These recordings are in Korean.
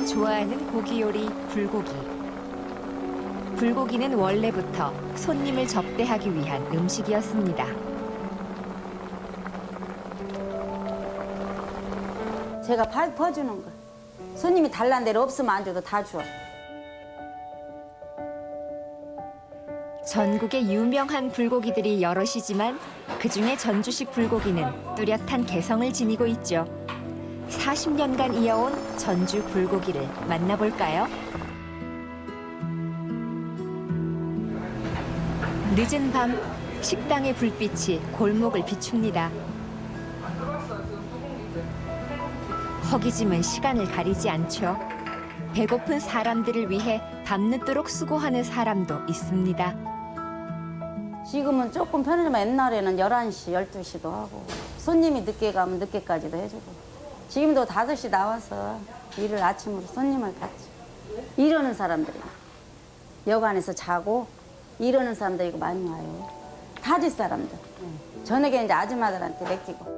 좋아하는 고기 요리 불고기. 불고기는 원래부터 손님을 접대하기 위한 음식이었습니다. 제가 퍼주는 거. 손님이 달란 대로 없으면 안 줘도 다 줘. 전국에 유명한 불고기들이 여럿이지만 그중에 전주식 불고기는 뚜렷한 개성을 지니고 있죠. 40년간 이어온 전주 불고기를 만나볼까요? 늦은 밤 식당의 불빛이 골목을 비춥니다. 허기짐은 시간을 가리지 않죠. 배고픈 사람들을 위해 밤늦도록 수고하는 사람도 있습니다. 지금은 조금 편하지만 옛날에는 11시, 12시도 하고 손님이 늦게 가면 늦게까지도 해주고 지금도 5시 나와서 일을 아침으로 손님을 받지. 이러는 사람들이 여관에서 자고 이러는 사람들이 많이 와요. 타지 사람들. 저녁에 이제 아줌마들한테 맡기고.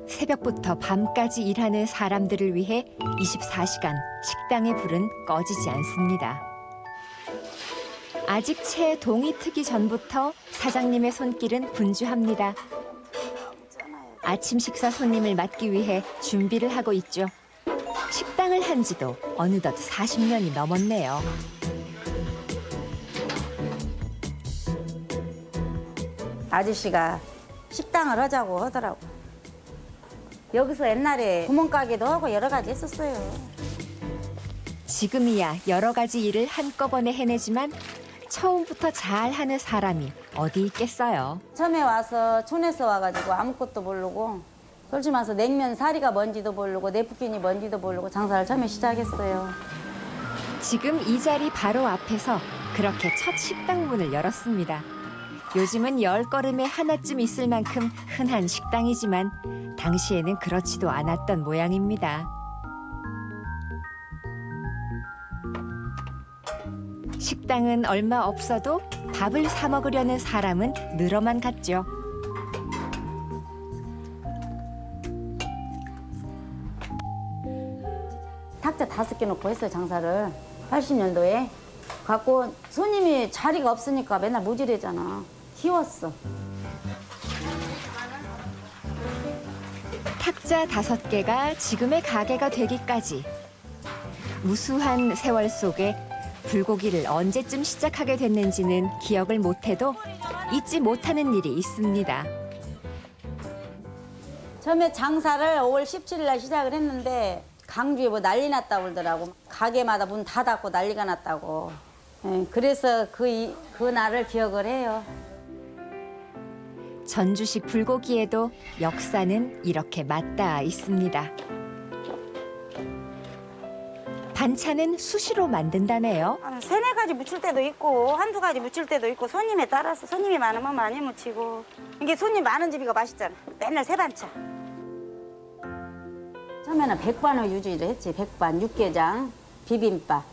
새벽부터 밤까지 일하는 사람들을 위해 24시간 식당의 불은 꺼지지 않습니다. 아직 채 동이 트기 전부터 사장님의 손길은 분주합니다. 아침 식사 손님을 맞기 위해 준비를 하고 있죠. 식당을 한 지도 어느덧 40년이 넘었네요. 아저씨가 식당을 하자고 하더라고. 여기서 옛날에 구멍가게도 하고 여러 가지 했었어요. 지금이야 여러 가지 일을 한꺼번에 해내지만 처음부터 잘하는 사람이 어디 있겠어요. 처음에 와서 촌에서 와가지고 아무것도 모르고 솔직히 말해서 냉면 사리가 뭔지도 모르고 네프킨이 뭔지도 모르고 장사를 처음에 시작했어요. 지금 이 자리 바로 앞에서 그렇게 첫 식당 문을 열었습니다. 요즘은 10걸음에 하나쯤 있을 만큼 흔한 식당이지만 당시에는 그렇지도 않았던 모양입니다. 식당은 얼마 없어도 밥을 사 먹으려는 사람은 늘어만 갔죠. 탁자 5개 놓고 했어요, 장사를. 80년도에. 갖고 손님이 자리가 없으니까 맨날 모질해잖아. 키웠어. 탁자 5개가 지금의 가게가 되기까지 무수한 세월 속에 불고기를 언제쯤 시작하게 됐는지는 기억을 못해도 잊지 못하는 일이 있습니다. 처음에 장사를 5월 17일 날 시작을 했는데 강주에 뭐 난리 났다고 그러더라고. 가게마다 문 다 닫고 난리가 났다고. 예, 그래서 그 날을 기억을 해요. 전주식 불고기에도 역사는 이렇게 맞닿아 있습니다. 반찬은 수시로 만든다네요. 한 3-4가지 묻힐 때도 있고 한두 가지 묻힐 때도 있고 손님에 따라서 손님이 많으면 많이 묻히고 이게 손님 많은 집이가 맛있잖아. 맨날 세 반찬. 처음에는 백반을 유지를 했지. 백반, 육개장, 비빔밥.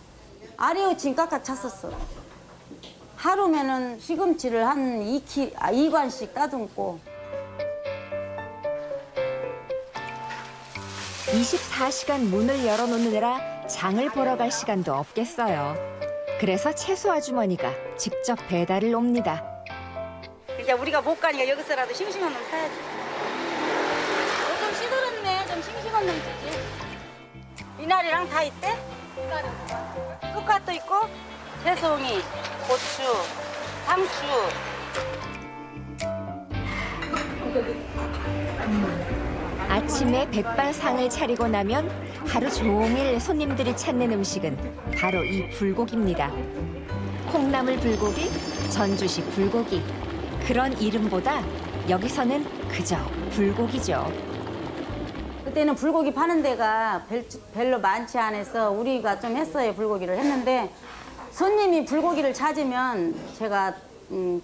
아래우침 깍깍 찼었어. 하루면은 시금치를 한 2관씩 따듬고 24시간 문을 열어놓느라 장을 보러 갈 시간도 없겠어요. 그래서 채소 아주머니가 직접 배달을 옵니다. 이제 우리가 못 가니까 여기서라도 싱싱한 놈 사야지. 좀 시들었네. 좀 싱싱한 놈 주지. 미나리랑 다 있대? 쑥갓도 있고 새송이, 고추, 상추. 아침에 백반상을 차리고 나면 하루 종일 손님들이 찾는 음식은 바로 이 불고기입니다. 콩나물 불고기, 전주식 불고기. 그런 이름보다 여기서는 그저 불고기죠. 그때는 불고기 파는 데가 별로 많지 않아서 우리가 좀 했어요. 불고기를 했는데 손님이 불고기를 찾으면 제가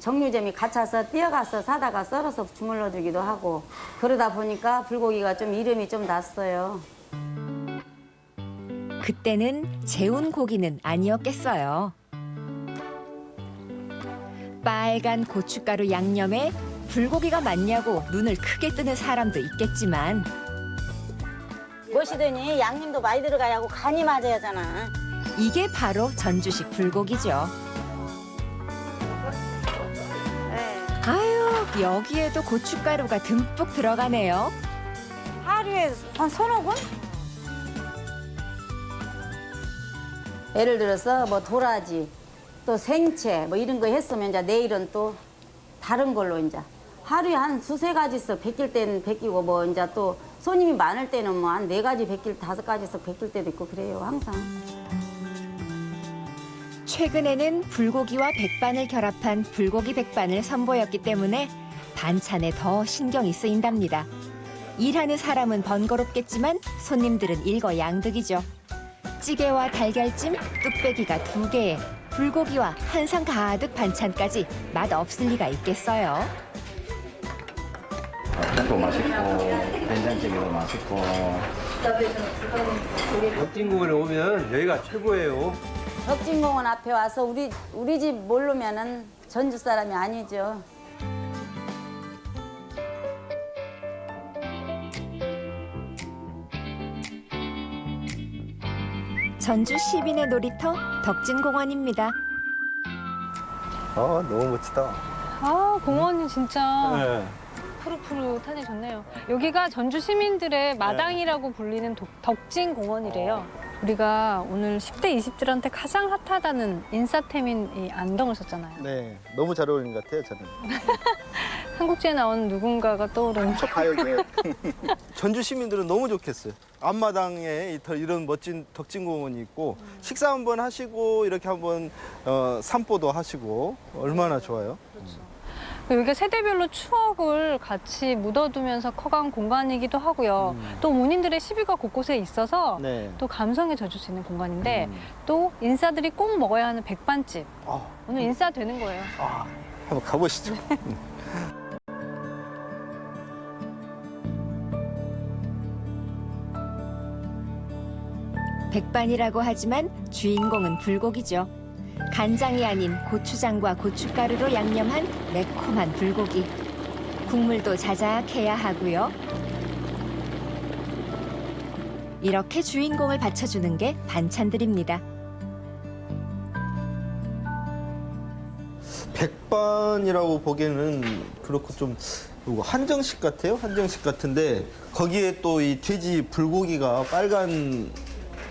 정류점이 갇혀서 뛰어가서 사다가 썰어서 주물러 주기도 하고 그러다 보니까 불고기가 좀 이름이 좀 났어요. 그때는 재운 고기는 아니었겠어요. 빨간 고춧가루 양념에 불고기가 맞냐고 눈을 크게 뜨는 사람도 있겠지만 무엇이더니 양념도 많이 들어가야 하고 간이 맞아야 하잖아. 이게 바로 전주식 불고기죠. 아유, 여기에도 고춧가루가 듬뿍 들어가네요. 하루에 한 서너 번? 예를 들어서 뭐 도라지, 또 생채 뭐 이런 거 했으면 이제 내일은 또 다른 걸로 이제 하루에 한 두세 가지씩 베낄 때는 베끼고 뭐 이제 또 손님이 많을 때는 뭐 한 4가지 베낄 5가지씩 베낄 때도 있고 그래요 항상. 최근에는 불고기와 백반을 결합한 불고기 백반을 선보였기 때문에 반찬에 더 신경이 쓰인답니다. 일하는 사람은 번거롭겠지만 손님들은 일거양득이죠. 찌개와 달걀찜, 뚝배기가 2개에 불고기와 한상 가득 반찬까지 맛 없을 리가 있겠어요. 국도 맛있고 된장찌개도 맛있고. 덕진공원에 오면 여기가 최고예요. 덕진공원 앞에 와서 우리 집 모르면은 전주 사람이 아니죠. 전주 시민의 놀이터 덕진공원입니다. 너무 멋지다. 아, 공원이 진짜 네. 푸릇푸릇하니 좋네요. 여기가 전주 시민들의 마당이라고 불리는 덕진공원이래요. 우리가 오늘 10대, 20대한테 가장 핫하다는 인싸템인 이 안경을 썼잖아요. 네, 너무 잘 어울리는 것 같아요, 저는. 한국지에 나온 누군가가 떠오르는 가요계. 전주 시민들은 너무 좋겠어요. 앞마당에 이런 멋진 덕진공원이 있고 식사 한번 하시고 이렇게 한번 산보도 하시고 얼마나 좋아요. 여기가 세대별로 추억을 같이 묻어두면서 커간 공간이기도 하고요. 또 문인들의 시비가 곳곳에 있어서 네. 또 감성에 젖을 수 있는 공간인데 또 인싸들이 꼭 먹어야 하는 백반집. 아, 오늘 인싸 되는 거예요. 한번 가보시죠. 백반이라고 하지만 주인공은 불고기죠. 간장이 아닌 고추장과 고춧가루로 양념한 매콤한 불고기. 국물도 자작해야 하고요. 이렇게 주인공을 받쳐주는 게 반찬들입니다. 백반이라고 보기에는 그렇고 좀 한정식 같아요. 한정식 같은데 거기에 또 이 돼지 불고기가 빨간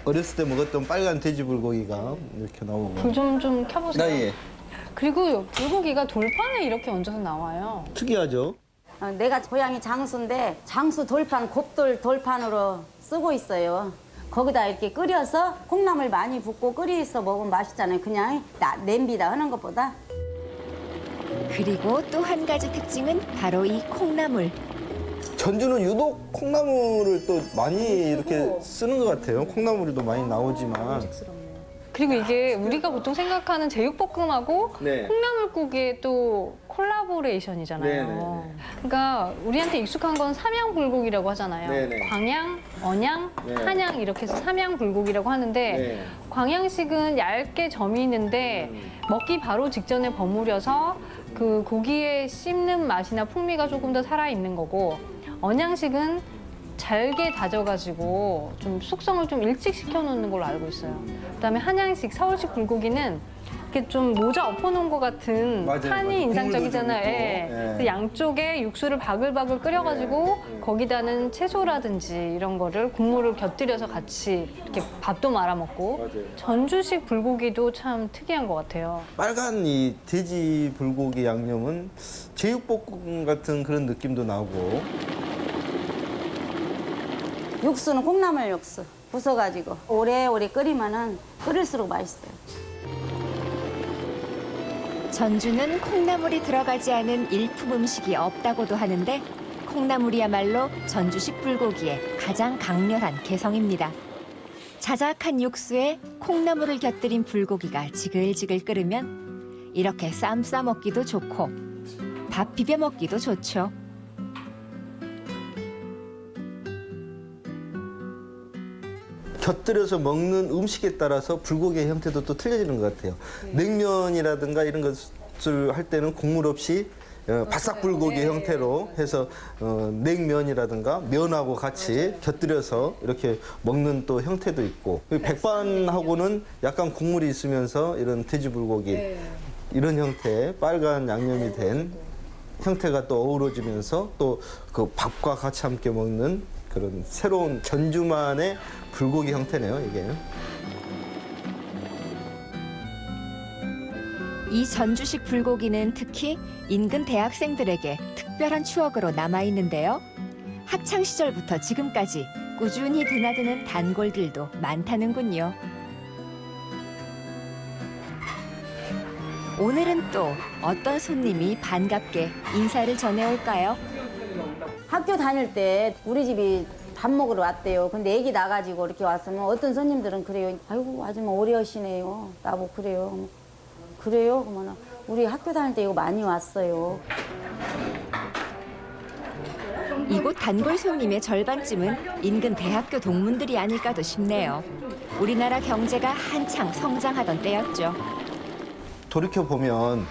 어렸을 때 먹었던 빨간 돼지 불고기가 이렇게 나오고. 불 좀 켜보세요. 네, 예. 그리고 불고기가 돌판에 이렇게 얹어서 나와요. 특이하죠. 내가 고향이 장수인데 장수 돌판, 곱돌 돌판으로 쓰고 있어요. 거기다 이렇게 끓여서 콩나물 많이 붓고 끓여서 먹으면 맛있잖아요. 그냥 냄비다 하는 것보다. 그리고 또 한 가지 특징은 바로 이 콩나물. 전주는 유독 콩나물을 또 많이 이렇게 쓰는 것 같아요. 콩나물이 더 많이 나오지만. 그리고 이게 우리가 보통 생각하는 제육볶음하고 네. 콩나물국의 또 콜라보레이션이잖아요. 네네네. 그러니까 우리한테 익숙한 건 삼양불고기라고 하잖아요. 네네. 광양, 언양, 네. 한양 이렇게 해서 삼양불고기라고 하는데 네. 광양식은 얇게 점이 있는데 먹기 바로 직전에 버무려서 그 고기에 씹는 맛이나 풍미가 조금 더 살아있는 거고 언양식은 잘게 다져가지고 좀 숙성을 좀 일찍 시켜놓는 걸로 알고 있어요. 그다음에 한양식, 서울식 불고기는 이렇게 좀 모자 엎어놓은 것 같은 맞아요, 판이 맞아요. 인상적이잖아요. 국물도 좀 예. 있고. 예. 그래서 양쪽에 육수를 바글바글 끓여가지고 거기다는 채소라든지 이런 거를 국물을 곁들여서 같이 이렇게 밥도 말아 먹고 맞아요. 전주식 불고기도 참 특이한 것 같아요. 빨간 이 돼지 불고기 양념은 제육볶음 같은 그런 느낌도 나고. 육수는 콩나물 육수 부숴가지고 오래오래 끓이면은 끓일수록 맛있어요. 전주는 콩나물이 들어가지 않은 일품 음식이 없다고도 하는데 콩나물이야말로 전주식 불고기의 가장 강렬한 개성입니다. 자작한 육수에 콩나물을 곁들인 불고기가 지글지글 끓으면 이렇게 쌈 싸 먹기도 좋고 밥 비벼 먹기도 좋죠. 곁들여서 먹는 음식에 따라서 불고기의 형태도 또 틀려지는 것 같아요. 냉면이라든가 이런 것을 할 때는 국물 없이 바싹 불고기 형태로 해서 냉면이라든가 면하고 같이 곁들여서 이렇게 먹는 또 형태도 있고 백반하고는 약간 국물이 있으면서 이런 돼지 불고기 이런 형태 빨간 양념이 된 형태가 또 어우러지면서 또 그 밥과 같이 함께 먹는 그런 새로운 전주만의 불고기 형태네요, 이게. 이 전주식 불고기는 특히 인근 대학생들에게 특별한 추억으로 남아 있는데요. 학창 시절부터 지금까지 꾸준히 드나드는 단골들도 많다는군요. 오늘은 또 어떤 손님이 반갑게 인사를 전해올까요? 학교 다닐 때 우리 집이 밥 먹으러 왔대요. 근데 애기 나가지고 이렇게 왔으면 어떤 손님들은 그래요. 아이고 아줌마 오래 하시네요. 나보고 그래요. 그래요? 그러면 우리 학교 다닐 때 이거 많이 왔어요. 이곳 단골 손님의 절반쯤은 인근 대학교 동문들이 아닐까도 싶네요. 우리나라 경제가 한창 성장하던 때였죠. 돌이켜보면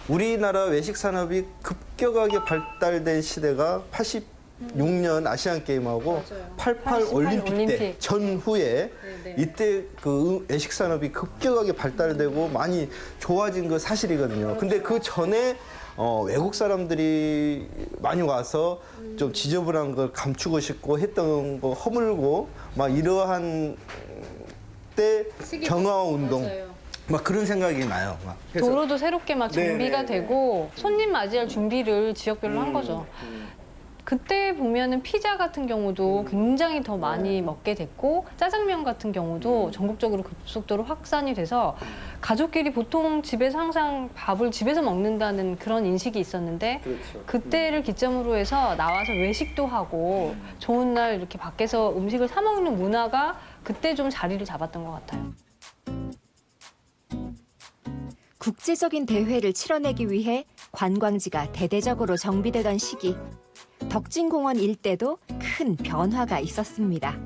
우리나라 외식 산업이 급격하게 발달된 시대가 86년 아시안 게임하고 88 올림픽 때 올림픽. 전후에 이때 그 외식 산업이 급격하게 발달되고 많이 좋아진 거 사실이거든요. 근데 그 전에 외국 사람들이 많이 와서 좀 지저분한 걸 감추고 싶고 했던 거 허물고 막 이러한 때 경화 운동 막 그런 생각이 나요. 막. 그래서 도로도 새롭게 막 정비가 되고 손님 맞이할 준비를 지역별로 한 거죠. 그때 보면은 피자 같은 경우도 굉장히 더 많이 먹게 됐고 짜장면 같은 경우도 전국적으로 급속도로 확산이 돼서 가족끼리 보통 집에서 항상 밥을 집에서 먹는다는 그런 인식이 있었는데 그때를 기점으로 해서 나와서 외식도 하고 좋은 날 이렇게 밖에서 음식을 사 먹는 문화가 그때 좀 자리를 잡았던 것 같아요. 국제적인 대회를 치러내기 위해 관광지가 대대적으로 정비되던 시기, 덕진공원 일대도 큰 변화가 있었습니다.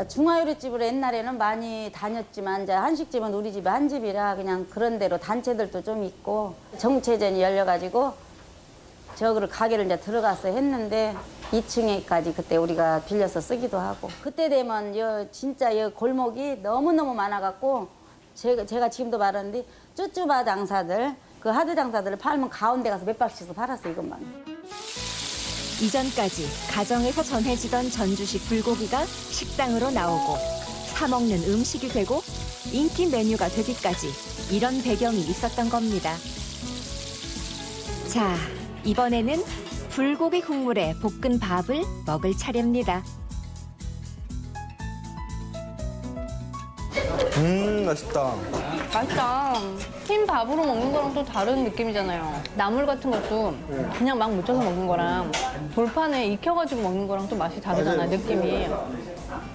중화요리집으로 옛날에는 많이 다녔지만 이제 한식집은 우리 집이 한 집이라 그냥 그런 대로 단체들도 좀 있고 정체전이 열려가지고 저기를 가게를 이제 들어가서 했는데 2층에까지 그때 우리가 빌려서 쓰기도 하고 그때 되면 진짜 골목이 너무너무 많아갖고 제가 지금도 말하는데 쭈쭈바 장사들 그 하드 장사들을 팔면 가운데 가서 몇 박스씩 팔았어 이것만. 이전까지 가정에서 전해지던 전주식 불고기가 식당으로 나오고 사 먹는 음식이 되고 인기 메뉴가 되기까지 이런 배경이 있었던 겁니다. 자, 이번에는 불고기 국물에 볶은 밥을 먹을 차례입니다. 맛있다. 맛있다. 흰 밥으로 먹는 거랑 또 다른 느낌이잖아요. 나물 같은 것도 그냥 막 묻혀서 먹는 거랑 돌판에 익혀가지고 먹는 거랑 또 맛이 다르잖아요, 느낌이.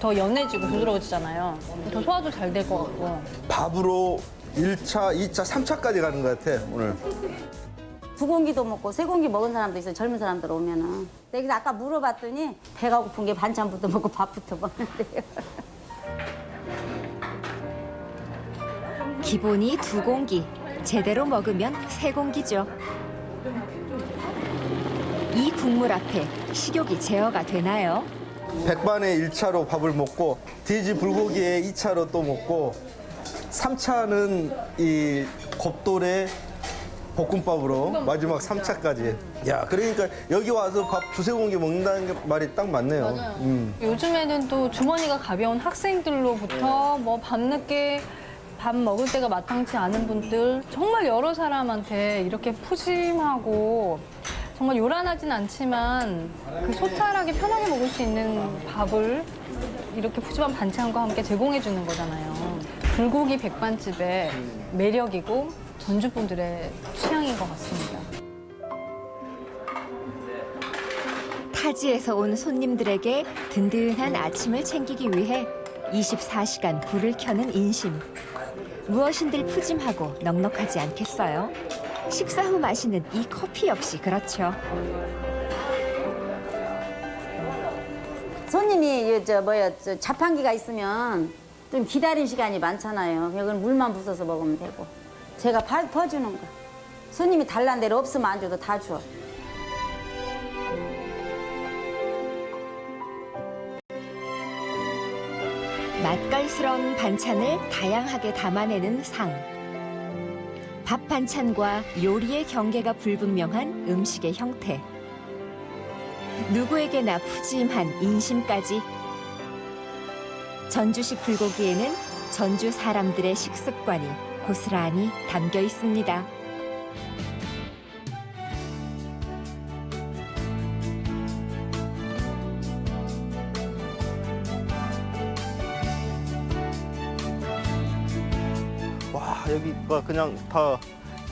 더 연해지고 부드러워지잖아요. 더 소화도 잘 될 것 같고. 밥으로 1차, 2차, 3차까지 가는 것 같아, 오늘. 2공기도 먹고 3공기 먹은 사람도 있어요. 젊은 사람들 오면은. 그래서 아까 물어봤더니 배가 고픈 게 반찬부터 먹고 밥부터 먹는데요. 기본이 2공기, 제대로 먹으면 3공기죠. 이 국물 앞에 식욕이 제어가 되나요? 백반에 1차로 밥을 먹고 돼지 불고기에 2차로 또 먹고 3차는 이 곱돌에 볶음밥으로 마지막 3차까지. 야, 그러니까 여기 와서 밥 2~3공기 먹는다는 게 말이 딱 맞네요. 요즘에는 또 주머니가 가벼운 학생들로부터 뭐 밤늦게 밥 먹을 때가 마땅치 않은 분들 정말 여러 사람한테 이렇게 푸짐하고 정말 요란하진 않지만 그 소탈하게 편하게 먹을 수 있는 밥을 이렇게 푸짐한 반찬과 함께 제공해 주는 거잖아요. 불고기 백반집의 매력이고 전주 분들의 취향인 것 같습니다. 타지에서 온 손님들에게 든든한 아침을 챙기기 위해 24시간 불을 켜는 인심. 무엇인들 푸짐하고 넉넉하지 않겠어요? 식사 후 마시는 이 커피 역시 그렇죠. 손님이 자판기가 있으면 좀 기다린 시간이 많잖아요. 여기는 물만 부숴서 먹으면 되고. 제가 퍼주는 거. 손님이 달란 데로 없으면 안 줘도 다 줘. 맛깔스러운 반찬을 다양하게 담아내는 상. 밥 반찬과 요리의 경계가 불분명한 음식의 형태. 누구에게나 푸짐한 인심까지. 전주식 불고기에는 전주 사람들의 식습관이 고스란히 담겨 있습니다. 와, 여기가 그냥 다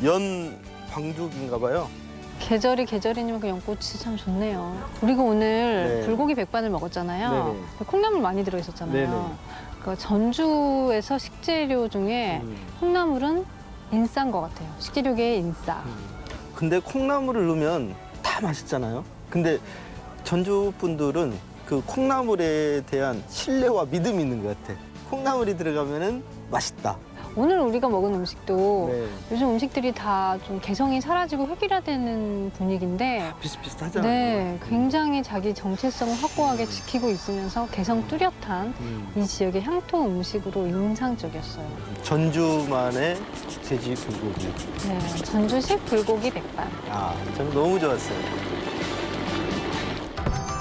연 방죽인가 봐요. 계절이니면 그 연꽃이 참 좋네요. 우리가 오늘 네. 불고기 백반을 먹었잖아요. 네네. 콩나물 많이 들어있었잖아요. 네네. 그러니까 전주에서 식재료 중에 콩나물은 인싸인 것 같아요. 식재료계의 인싸. 근데 콩나물을 넣으면 다 맛있잖아요. 근데 전주 분들은 그 콩나물에 대한 신뢰와 믿음이 있는 것 같아. 콩나물이 들어가면은 맛있다. 오늘 우리가 먹은 음식도 네. 요즘 음식들이 다 좀 개성이 사라지고 획일화되는 분위기인데 비슷비슷하잖아요. 네, 굉장히 자기 정체성을 확고하게 지키고 있으면서 개성 뚜렷한 이 지역의 향토 음식으로 인상적이었어요. 전주만의 돼지 불고기. 네, 전주식 불고기 백반. 아, 저는 너무 좋았어요.